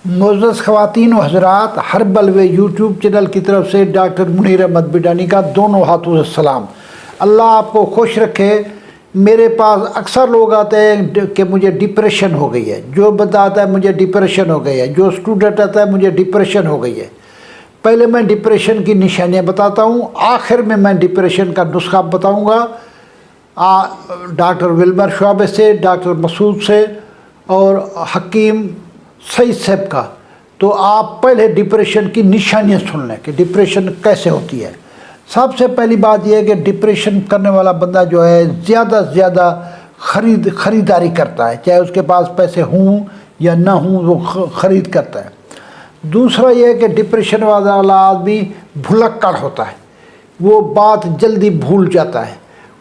मुअज़्ज़ज़ ख़वातीन व हज़रात, हर्बल वे YouTube channel की तरफ से डॉक्टर मुनीर अहमद बिडानी का दोनों हाथों से सलाम। अल्लाह आपको खुश रखे। मेरे पास अक्सर लोग आते हैं कि मुझे डिप्रेशन हो गई है, जो बताता है मुझे डिप्रेशन हो गई है, जो स्टूडेंट आता है मुझे डिप्रेशन हो गई है। पहले मैं डिप्रेशन की निशानियाँ बताता हूँ, आखिर में मैं डिप्रेशन का नुस्खा बताऊँगा डॉक्टर विल्बर शुआबे से, डॉक्टर मसूद से और हकीम सईद साहब का। तो आप पहले डिप्रेशन की निशानियाँ सुन लें कि डिप्रेशन कैसे होती है। सबसे पहली बात यह है कि डिप्रेशन करने वाला बंदा जो है ज़्यादा से ज़्यादा ख़रीदारी करता है, चाहे उसके पास पैसे हों या ना हों, वो ख़रीद करता है। दूसरा यह है कि डिप्रेशन वाला आदमी भुलक्कड़ होता है, वो बात जल्दी भूल जाता है,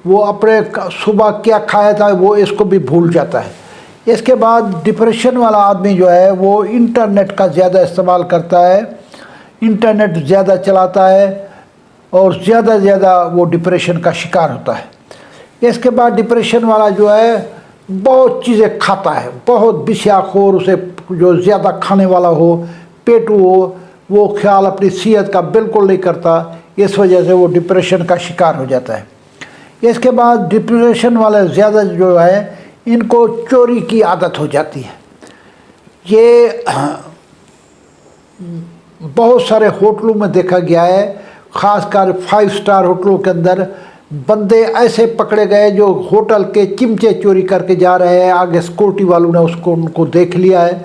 वो अपने सुबह क्या खाया था वो इसको भी भूल जाता है। इसके बाद डिप्रेशन वाला आदमी जो है वो इंटरनेट का ज़्यादा इस्तेमाल करता है, इंटरनेट ज़्यादा चलाता है और ज़्यादा से ज़्यादा वो डिप्रेशन का शिकार होता है। इसके बाद डिप्रेशन वाला जो है बहुत चीज़ें खाता है, बहुत बिस्याखोर, उसे जो ज़्यादा खाने वाला हो, पेटू हो, वो ख्याल अपनी सेहत का बिल्कुल नहीं करता, इस वजह से वो डिप्रेशन का शिकार हो जाता है। इसके बाद डिप्रेशन वाले ज़्यादा जो है इनको चोरी की आदत हो जाती है। ये बहुत सारे होटलों में देखा गया है, ख़ासकर 5 स्टार होटलों के अंदर बंदे ऐसे पकड़े गए जो होटल के चिमचे चोरी करके जा रहे हैं। आगे सिक्योरिटी वालों ने उनको देख लिया है,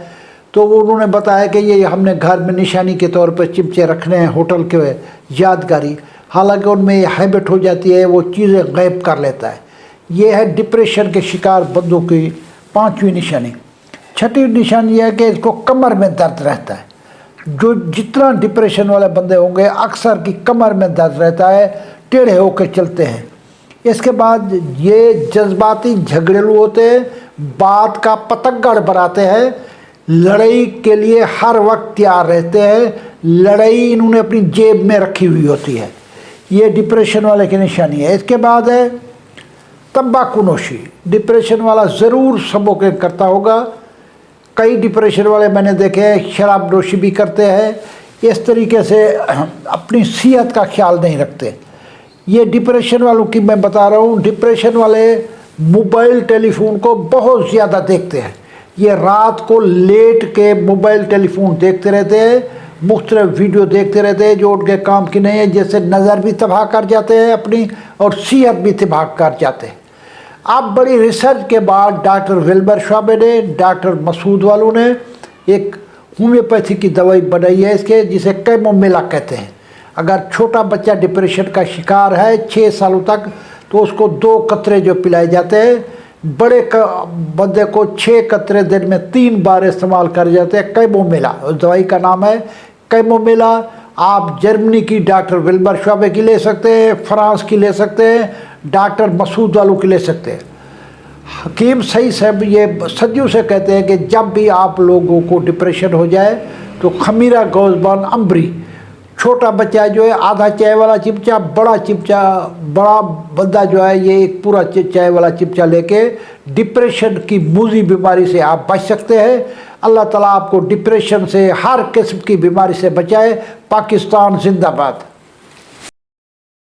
तो वो उन्होंने बताया कि ये हमने घर में निशानी के तौर पर चिमचे रखने हैं होटल के यादगारी। हालांकि उनमें ये हैबिट हो जाती है, वो चीज़ें गायब कर लेता है। ये है डिप्रेशन के शिकार बंदों की 5वीं निशानी। 6ठी निशानी यह है कि इसको कमर में दर्द रहता है। जो जितना डिप्रेशन वाले बंदे होंगे अक्सर की कमर में दर्द रहता है, टेढ़े होकर चलते हैं। इसके बाद ये जज्बाती झगड़ेलू होते हैं, बात का पतंगड़ बनाते हैं, लड़ाई के लिए हर वक्त तैयार रहते हैं, लड़ाई इन्होंने अपनी जेब में रखी हुई होती है। ये डिप्रेशन वाले की निशानी है। इसके बाद है तंबाकू नोशी। डिप्रेशन वाला ज़रूर स्मोकिंग करता होगा। कई डिप्रेशन वाले मैंने देखे हैं शराब नोशी भी करते हैं। इस तरीके से अपनी सेहत का ख्याल नहीं रखते। ये डिप्रेशन वालों की मैं बता रहा हूँ। डिप्रेशन वाले मोबाइल टेलीफोन को बहुत ज़्यादा देखते हैं। ये रात को लेट के मोबाइल टेलीफोन देखते रहते हैं, मुख्तलिफ वीडियो देखते रहते हैं जो उनके काम की नहीं है, जैसे नज़र भी तबाह कर जाते हैं अपनी और सेहत भी तबाह कर जाते हैं। अब बड़ी रिसर्च के बाद डॉक्टर विल्बर शुआबे ने, डॉक्टर मसूद वालों ने एक होम्योपैथी की दवाई बनाई है इसके, जिसे कैमोमिला कहते हैं। अगर छोटा बच्चा डिप्रेशन का शिकार है 6 सालों तक तो उसको 2 कतरे जो पिलाए जाते हैं, बड़े बंदे को 6 कतरे दिन में 3 बार इस्तेमाल करे जाते हैं। कैमोमिला उस दवाई का नाम है, कैमोमिला। आप जर्मनी की डॉक्टर विल्बर शुआबे की ले सकते हैं, फ्रांस की ले सकते हैं, डॉक्टर मसूद वालों की ले सकते हैं। हकीम सईद साहब ये सदियों से कहते हैं कि जब भी आप लोगों को डिप्रेशन हो जाए तो खमीरा गौज़बान अम्बरी, छोटा बच्चा जो है आधा चाय वाला चिमचा, बड़ा चिमचा, बड़ा बंदा जो है ये एक पूरा चाय वाला चिमचा लेके डिप्रेशन की मूजी बीमारी से आप बच सकते हैं। अल्लाह ताला आपको डिप्रेशन से, हर किस्म की बीमारी से बचाए। पाकिस्तान जिंदाबाद।